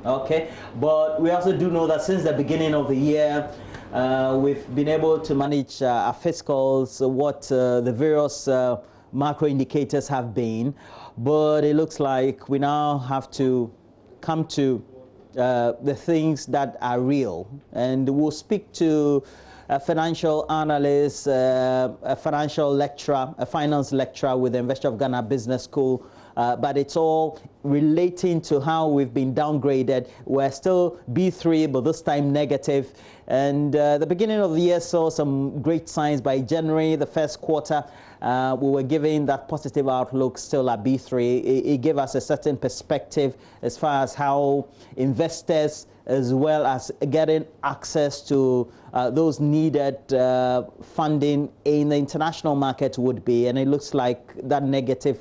Okay, but we also do know that since the beginning of the year, we've been able to manage our fiscals, what the various macro indicators have been, but it looks like we now have to come to the things that are real, and we'll speak to a financial analyst, a financial lecturer, a finance lecturer with the University of Ghana Business School. But it's all relating to how we've been downgraded. We're still B3, but this time negative. And the beginning of the year saw some great signs. By January, the first quarter, we were giving that positive outlook still at B3. It gave us a certain perspective as far as how investors, as well as getting access to those needed funding in the international market would be. And it looks like that negative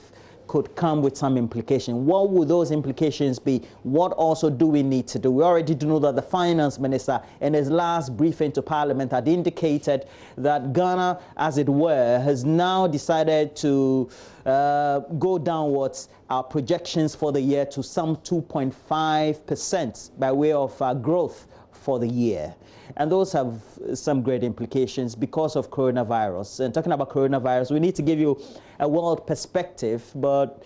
could come with some implication. What would those implications be? What also do we need to do? We already do know that the finance minister in his last briefing to parliament had indicated that Ghana, as it were, has now decided to go downwards our projections for the year to some 2.5% by way of growth for the year. And those have some great implications because of coronavirus. And talking about coronavirus, we need to give you a world perspective, but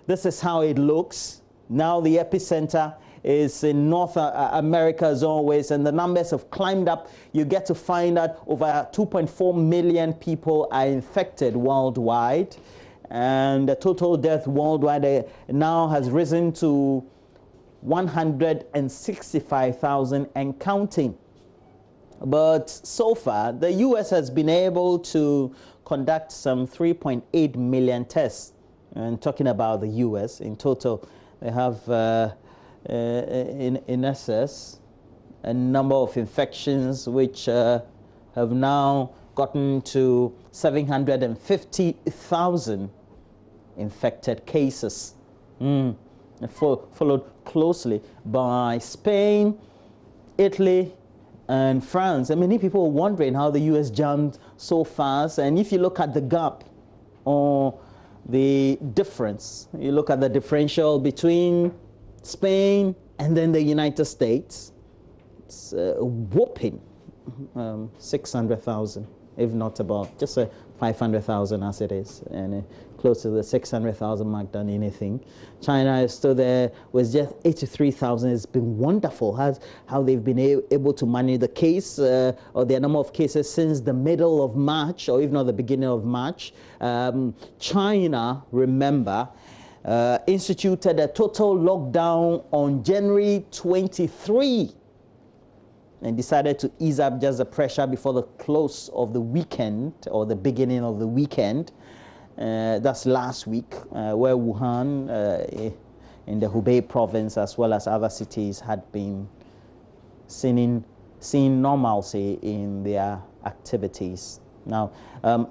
this is how it looks. Now the epicenter is in North America as always, and the numbers have climbed up. You get to find out over 2.4 million people are infected worldwide, and the total death worldwide now has risen to 165,000 and counting. But so far, the U.S. has been able to conduct some 3.8 million tests. And talking about the U.S. in total, they have in excess a number of infections which have now gotten to 750,000 infected cases. Followed closely by Spain, Italy, and France. And many people are wondering how the U.S. jumped so fast. And if you look at the gap or the difference, you look at the differential between Spain and then the United States, it's a whopping 600,000, if not about just 500,000 as it is, and close to the 600,000 mark than anything. China is still there with just 83,000. It's been wonderful how they've been able to manage the case or the number of cases since the middle of March, or if not the beginning of March. China, remember, instituted a total lockdown on January 23 and decided to ease up just the pressure before the close of the weekend or the beginning of the weekend. That's last week, where Wuhan in the Hubei province, as well as other cities, had been seeing normalcy in their activities. Now,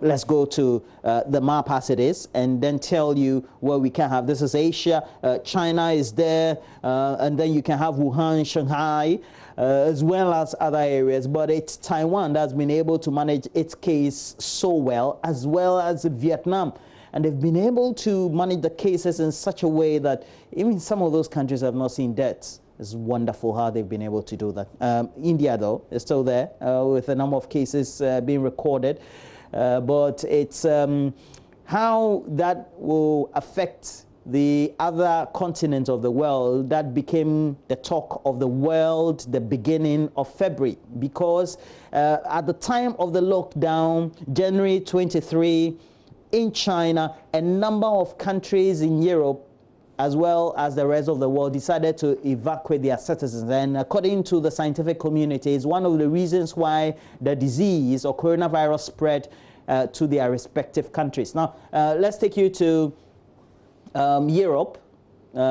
let's go to the map as it is and then tell you where we can have. This is Asia. China is there, and then you can have Wuhan, Shanghai, as well as other areas. But it's Taiwan that's been able to manage its case so well as Vietnam. And they've been able to manage the cases in such a way that even some of those countries have not seen deaths. It's wonderful how they've been able to do that. India, though, is still there with a number of cases being recorded. But it's how that will affect the other continent of the world that became the talk of the world the beginning of February. Because at the time of the lockdown, January 23, in China, a number of countries in Europe, as well as the rest of the world, decided to evacuate their citizens. And according to the scientific community, it's one of the reasons why the disease or coronavirus spread to their respective countries. Now, let's take you to Europe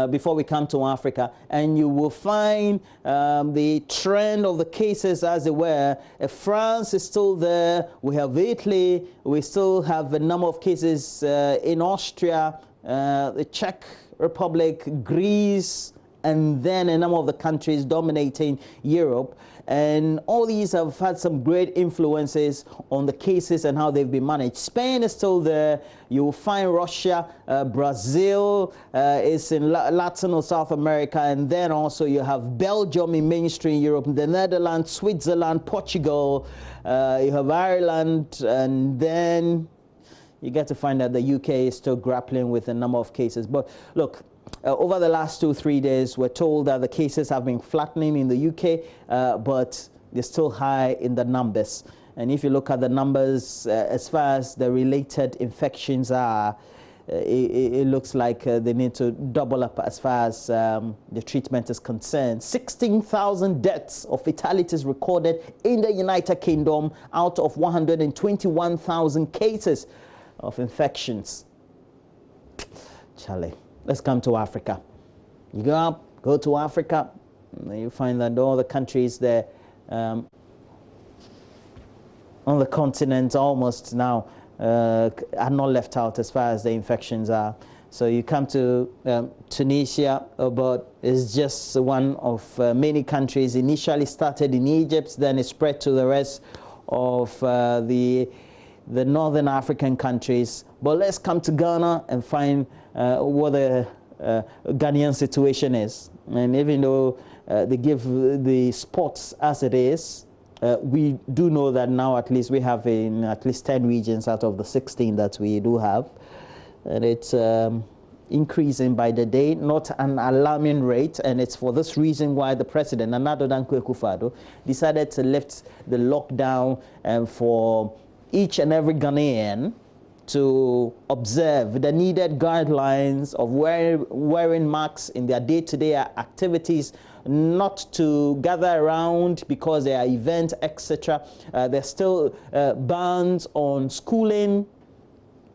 before we come to Africa, and you will find the trend of the cases as it were. France is still there. We have Italy. We still have a number of cases in Austria, the Czech Republic, Greece, and then a number of the countries dominating Europe. And all these have had some great influences on the cases and how they've been managed. Spain is still there. You will find Russia, Brazil is in Latin or South America, and then also you have Belgium in mainstream Europe, the Netherlands, Switzerland, Portugal, you have Ireland, and then you get to find that the UK is still grappling with a number of cases. But look, over the last 2-3 days, we're told that the cases have been flattening in the UK, but they're still high in the numbers. And if you look at the numbers, as far as the related infections are, it looks like they need to double up as far as the treatment is concerned. 16,000 deaths or fatalities recorded in the United Kingdom out of 121,000 cases of infections. Charlie. Let's come to Africa. You go to Africa, and you find that all the countries there on the continent almost now are not left out as far as the infections are. So you come to Tunisia, but it's just one of many countries. Initially started in Egypt, then it spread to the rest of the northern African countries. But let's come to Ghana and find what the Ghanaian situation is. And even though they give the spots as it is, we do know that now at least we have in at least 10 regions out of the 16 that we do have. And it's increasing by the day, not an alarming rate. And it's for this reason why the president, Nana Dankwa Akufo-Addo, decided to lift the lockdown for each and every Ghanaian to observe the needed guidelines of wearing masks in their day-to-day activities, not to gather around because there are events, etc. There's still bans on schooling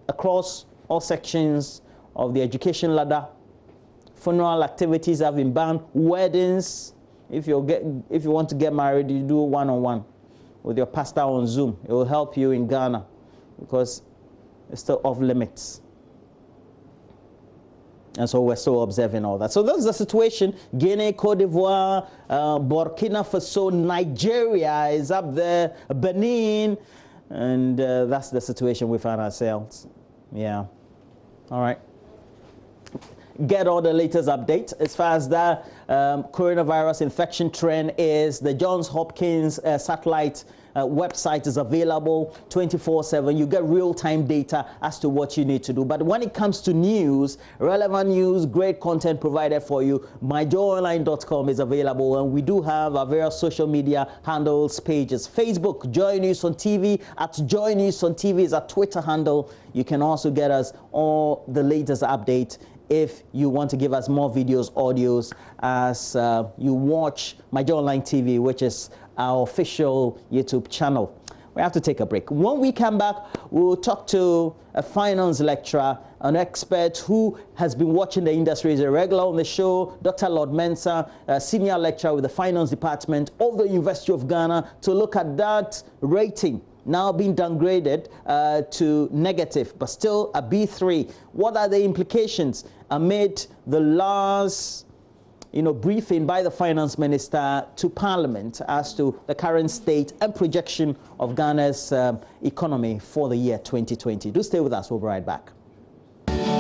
across all sections of the education ladder. Funeral activities have been banned. Weddings, if you want to get married, you do one-on-one with your pastor on Zoom. It will help you in Ghana because it's still off limits. And so we're still observing all that. So that's the situation. Guinea, Cote d'Ivoire, Burkina Faso, Nigeria is up there, Benin, and that's the situation we find ourselves. Yeah. All right. Get all the latest updates as far as that coronavirus infection trend is. The Johns Hopkins satellite website is available 24/7. You get real-time data as to what you need to do. But when it comes to news, relevant news, great content provided for you, myjoyonline.com is available. And we do have our various social media handles, pages. Facebook, JoyNews on TV, at JoyNews on TV is our Twitter handle. You can also get us all the latest update if you want to give us more videos, audios, as you watch My Joy Online TV, which is our official YouTube channel. We have to take a break. When we come back, we'll talk to a finance lecturer, an expert who has been watching the industry, is a regular on the show, Dr. Lord Mensah, a senior lecturer with the finance department of the University of Ghana, to look at that rating now being downgraded to negative, but still a B3. What are the implications amid the last briefing by the finance minister to Parliament as to the current state and projection of Ghana's economy for the year 2020? Do stay with us. We'll be right back.